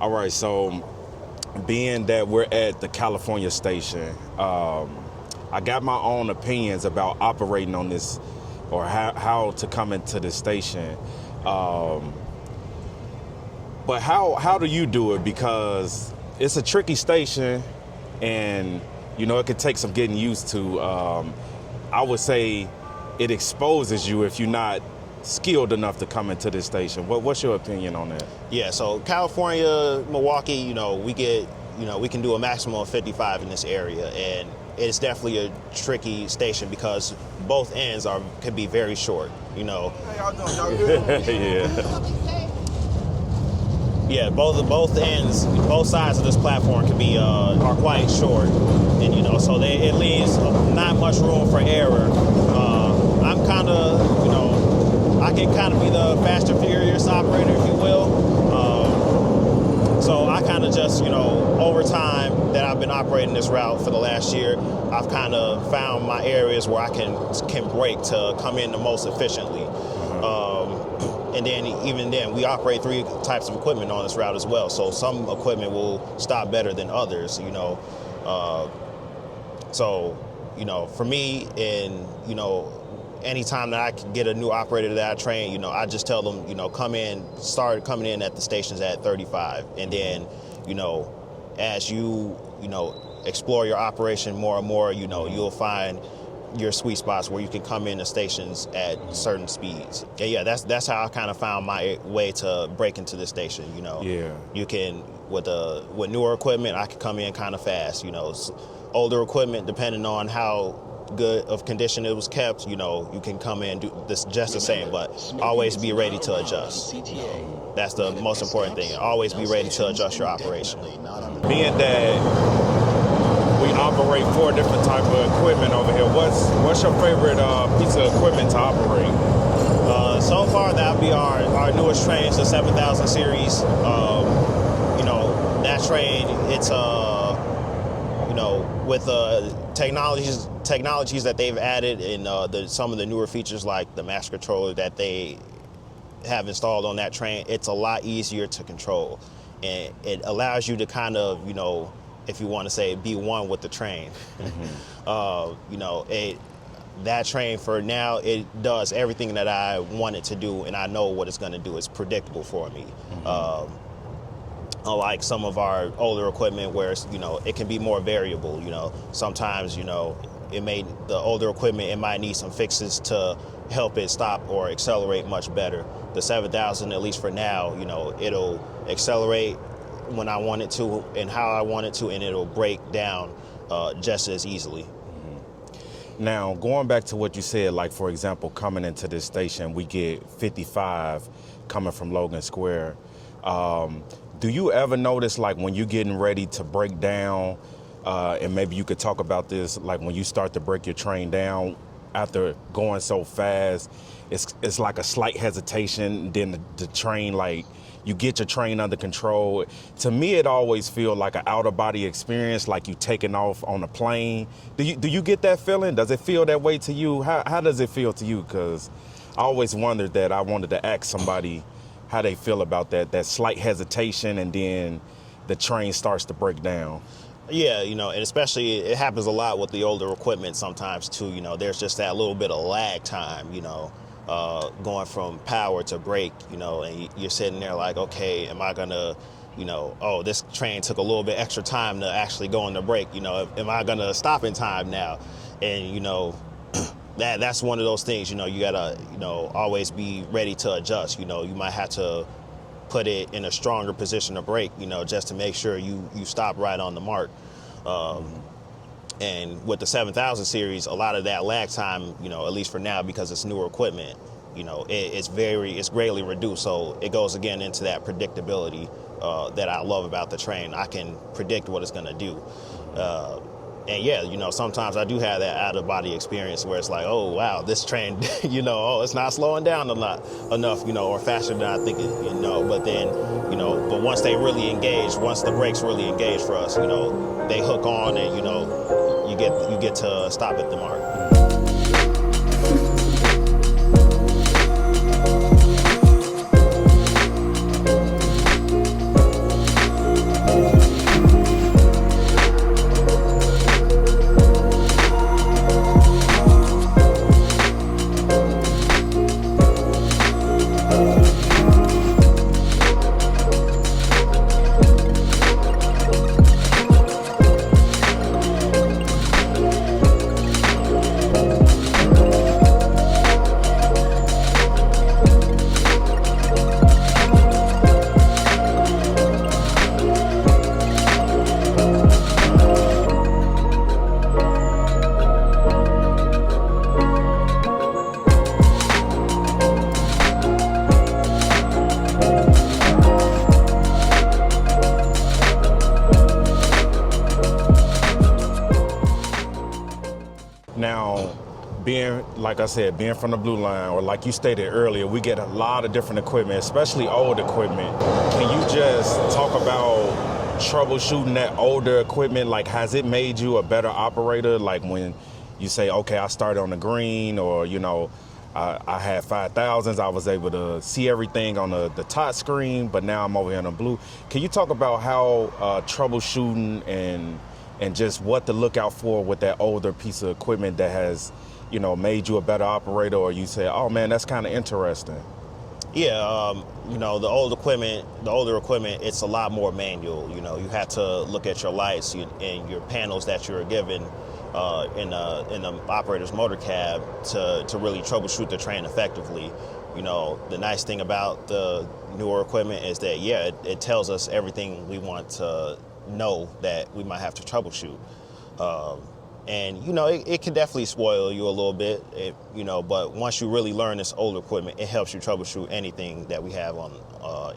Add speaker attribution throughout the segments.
Speaker 1: All right, so being that we're at the California station, I got my own opinions about operating on this or how to come into the station. But how do you do it? Because it's a tricky station and, you know, it could take some getting used to. I would say it exposes you if you're not skilled enough to come into this station. What's your opinion on that?
Speaker 2: Yeah, so California, Milwaukee, you know, we can do a maximum of 55 in this area, and it's definitely a tricky station because both ends can be very short, you know.
Speaker 3: Hey, y'all doing? Y'all good?
Speaker 1: Yeah.
Speaker 2: Yeah, both ends, both sides of this platform can be are quite short, and you know, so it leaves not much room for error. I'm kind of, you know, I can kind of be the fast and furious operator, if you will. So I kind of just, you know, over time that I've been operating this route for the last year, I've kind of found my areas where I can brake to come in the most efficiently. And then even then, we operate 3 types of equipment on this route as well. So some equipment will stop better than others, you know. So, you know, for me, and, you know, anytime that I can get a new operator that I train, you know, I just tell them, you know, start coming in at the stations at 35. And then, you know, as you know, explore your operation more and more, you know, you'll find your sweet spots where you can come in the stations at certain speeds. And yeah, that's how I kind of found my way to break into the station, you know.
Speaker 1: Yeah.
Speaker 2: You can, with newer equipment, I can come in kind of fast, you know. Older equipment, depending on how good of condition it was kept, you know, you can come in and do this just the same, but always be ready to adjust.
Speaker 4: CTA.
Speaker 2: That's the most important thing. Always be ready to adjust your operation.
Speaker 1: Being that we operate 4 different type of equipment over here, what's your favorite piece of equipment to operate?
Speaker 2: So far, that would be our newest trains, the 7000 series. You know, that train, it's you know, with technologies that they've added and some of the newer features like the master controller that they have installed on that train, it's a lot easier to control, and it allows you to kind of, you know, if you want to say, be one with the train. Mm-hmm. You know, that train for now, it does everything that I want it to do, and I know what it's going to do. It's predictable for me. Mm-hmm. Unlike some of our older equipment where it's, you know, it can be more variable. You know, sometimes, you know, the older equipment, it might need some fixes to help it stop or accelerate much better. The 7000, at least for now, you know, it'll accelerate when I want it to and how I want it to, and it'll break down just as easily.
Speaker 1: Mm-hmm. Now, going back to what you said, like, for example, coming into this station, we get 55 coming from Logan Square. Do you ever notice, like, when you're getting ready to break down, and maybe you could talk about this, like when you start to break your train down after going so fast, it's like a slight hesitation, then the train, like, you get your train under control. To me, it always feels like an out-of-body experience, like you taking off on a plane. Do you get that feeling? Does it feel that way to you? How does it feel to you? Because I always wondered that. I wanted to ask somebody how they feel about that slight hesitation, and then the train starts to break down.
Speaker 2: Yeah, you know, and especially it happens a lot with the older equipment sometimes too. You know, there's just that little bit of lag time, you know, going from power to brake, you know, and you're sitting there like, okay, am I gonna, you know, oh, this train took a little bit extra time to actually go on the brake, you know, am I gonna stop in time now? And, you know, that's one of those things, you know, you gotta, you know, always be ready to adjust. You know, you might have to put it in a stronger position to brake, you know, just to make sure you stop right on the mark. And with the 7000 series, a lot of that lag time, you know, at least for now, because it's newer equipment, you know, it's greatly reduced. So it goes again into that predictability that I love about the train. I can predict what it's gonna do. And yeah, you know, sometimes I do have that out-of-body experience where it's like, oh, wow, this train, you know, oh, it's not slowing down enough, you know, or faster than I think it, you know. But then, you know, but once they really engage, once the brakes really engage for us, you know, they hook on and, you know, you get to stop at the mark.
Speaker 1: being, like I said, being from the Blue Line, or like you stated earlier, we get a lot of different equipment, especially old equipment. Can you just talk about troubleshooting that older equipment? Like, has it made you a better operator? Like when you say, okay, I started on the green, or, you know, I had 5,000s, I was able to see everything on the touch screen, but now I'm over here on the blue. Can you talk about how troubleshooting and just what to look out for with that older piece of equipment that has, you know, made you a better operator, or you say, oh man, that's kind of interesting?
Speaker 2: Yeah, you know, the older equipment, it's a lot more manual. You know, you have to look at your lights and your panels that you're given in the operator's motor cab to really troubleshoot the train effectively. You know, the nice thing about the newer equipment is that, yeah, it tells us everything we want to know that we might have to troubleshoot. And, you know, it can definitely spoil you a little bit, you know, but once you really learn this older equipment, it helps you troubleshoot anything that we have on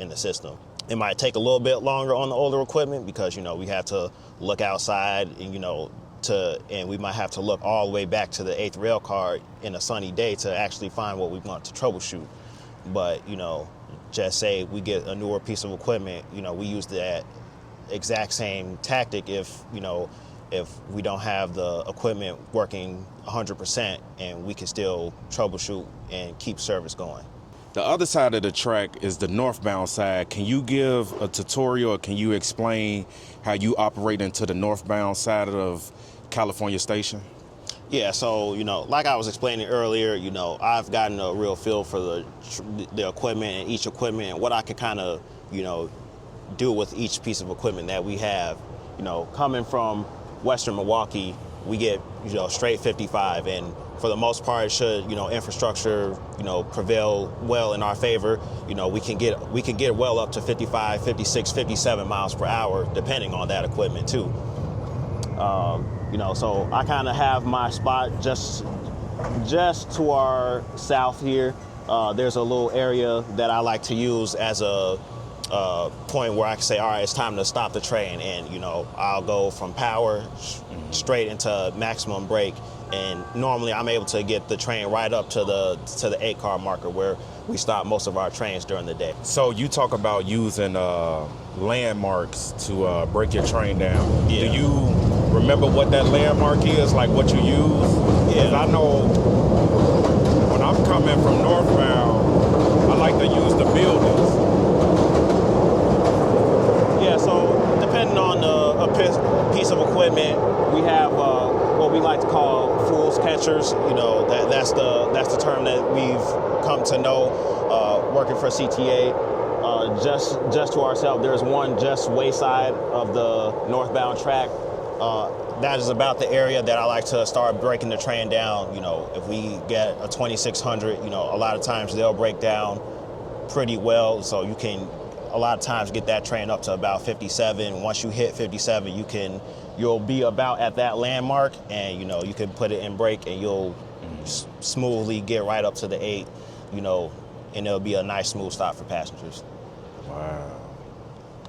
Speaker 2: in the system. It might take a little bit longer on the older equipment because, you know, we have to look outside and, you know, and we might have to look all the way back to the 8th rail car in a sunny day to actually find what we want to troubleshoot. But, you know, just say we get a newer piece of equipment, you know, we use that exact same tactic if we don't have the equipment working 100%, and we can still troubleshoot and keep service going.
Speaker 1: The other side of the track is the northbound side. Can you give a tutorial, or can you explain how you operate into the northbound side of California Station?
Speaker 2: Yeah, so, you know, like I was explaining earlier, you know, I've gotten a real feel for the equipment and each equipment and what I can kind of, you know, do with each piece of equipment that we have. You know, coming from Western Milwaukee, we get, you know, straight 55, and for the most part, should, you know, infrastructure, you know, prevail well in our favor, you know, we can get well up to 55, 56, 57 miles per hour, depending on that equipment too. You know, so I kind of have my spot just to our south here. There's a little area that I like to use as a point where I can say, all right, it's time to stop the train, and, you know, I'll go from power straight into maximum brake, and normally I'm able to get the train right up to the 8-car marker where we stop most of our trains during the day.
Speaker 1: So you talk about using landmarks to break your train down.
Speaker 2: Yeah.
Speaker 1: Do you remember what that landmark is, like what you use?
Speaker 2: Yeah.
Speaker 1: 'Cause I know when I'm coming from northbound, I like to use the buildings.
Speaker 2: Yeah, so depending on a piece of equipment, we have what we like to call fool's catchers. You know, that's the term that we've come to know working for CTA. Just to ourselves, there's one just wayside of the northbound track. That is about the area that I like to start breaking the train down. You know, if we get a 2600, you know, a lot of times they'll break down pretty well, so you can a lot of times get that train up to about 57. Once you hit 57, you'll be about at that landmark, and, you know, you can put it in brake, and you'll smoothly get right up to the 8, you know, and it'll be a nice smooth stop for passengers.
Speaker 1: Wow,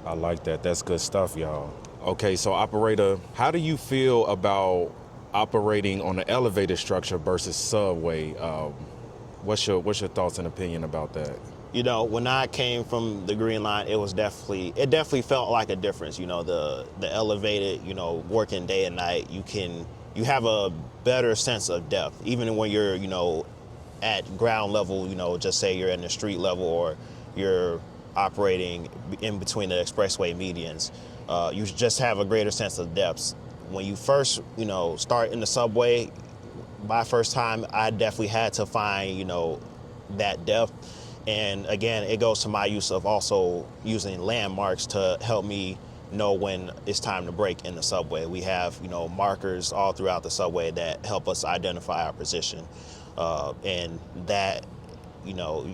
Speaker 1: I like that. That's good stuff, y'all. Okay, so operator, how do you feel about operating on an elevated structure versus subway? What's your thoughts and opinion about that?
Speaker 2: You know, when I came from the Green Line, it definitely felt like a difference. You know, the elevated, you know, working day and night, you have a better sense of depth, even when you're, you know, at ground level. You know, just say you're in the street level, or you're operating in between the expressway medians. You just have a greater sense of depth. When you first, you know, start in the subway, my first time, I definitely had to find, you know, that depth. And again, it goes to my use of also using landmarks to help me know when it's time to brake in the subway. We have, you know, markers all throughout the subway that help us identify our position. And that, you know,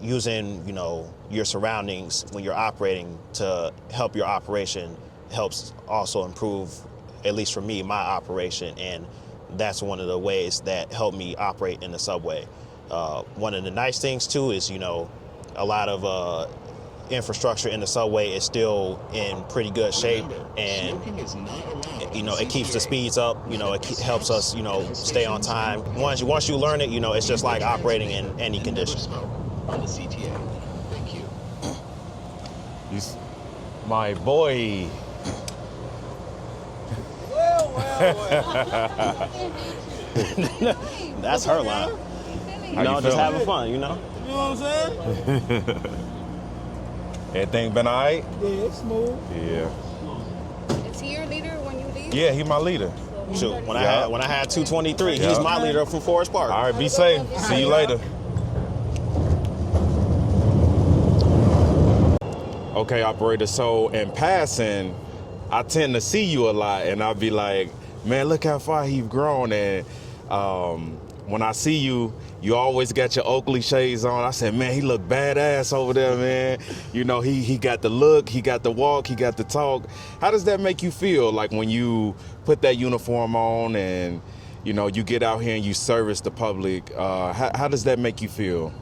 Speaker 2: using, you know, your surroundings when you're operating to help your operation helps also improve, at least for me, my operation. And that's one of the ways that help me operate in the subway. One of the nice things too is, you know, a lot of infrastructure in the subway is still in pretty good shape, and you know, it keeps the speeds up. You know, it helps us, you know, stay on time. Once you learn it, you know, it's just like operating in any condition.
Speaker 3: On the CTA. Thank you.
Speaker 1: My boy.
Speaker 2: That's her line. You know, just having fun, you know?
Speaker 4: You know what I'm saying?
Speaker 1: Everything been all right?
Speaker 4: Yeah, it's smooth.
Speaker 1: Yeah.
Speaker 5: Is he your leader when you leave?
Speaker 1: Yeah, he my leader.
Speaker 2: Shoot, when I had 223,
Speaker 1: Yeah.
Speaker 2: he's my leader from Forest Park.
Speaker 1: All right, be safe. See you later. Okay, operator. So in passing, I tend to see you a lot, and I'll be like, man, look how far he's grown. And when I see you, you always got your Oakley shades on. I said, man, he look badass over there, man. You know, he got the look, he got the walk, he got the talk. How does that make you feel, like when you put that uniform on and, you know, you get out here and you service the public? How does that make you feel?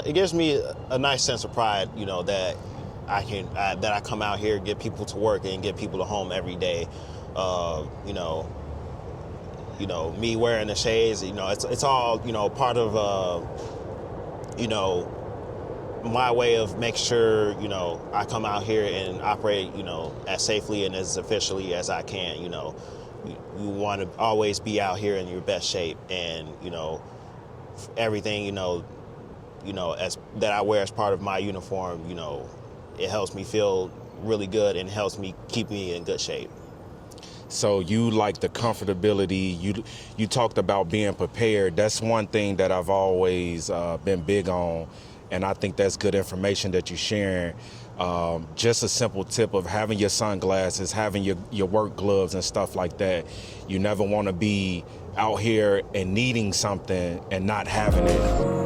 Speaker 2: It gives me a nice sense of pride, you know, that I come out here, get people to work and get people to home every day. You know, me wearing the shades, you know, it's all, you know, part of, you know, my way of making sure, you know, I come out here and operate, you know, as safely and as efficiently as I can. You know, you want to always be out here in your best shape, and, you know, everything, you know, as that I wear as part of my uniform, you know, it helps me feel really good and helps me keep me in good shape.
Speaker 1: So you like the comfortability, you talked about being prepared. That's one thing that I've always been big on, and I think that's good information that you're sharing. Just a simple tip of having your sunglasses, having your work gloves and stuff like that. You never want to be out here and needing something and not having it.